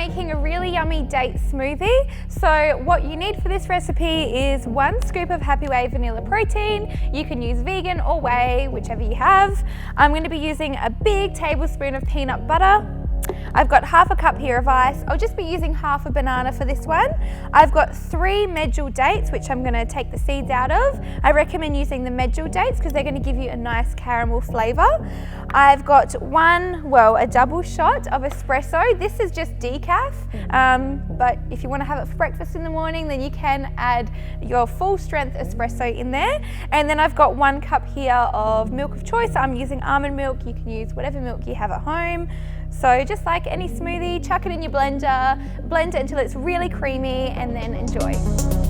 making a really yummy date smoothie. So what you need for this recipe is 1 scoop of Happy Whey vanilla protein. You can use vegan or whey, whichever you have. I'm going to be using a big tablespoon of peanut butter. I've got half a cup here of ice. I'll just be using half a banana for this one. I've got 3 medjool dates, which I'm going to take the seeds out of. I recommend using the medjool dates because they're going to give you a nice caramel flavour. I've got a double shot of espresso. This is just decaf, but if you want to have it for breakfast in the morning, then you can add your full strength espresso in there. And then I've got 1 cup here of milk of choice. I'm using almond milk. You can use whatever milk you have at home. So just like any smoothie, chuck it in your blender, blend it until it's really creamy, and then enjoy.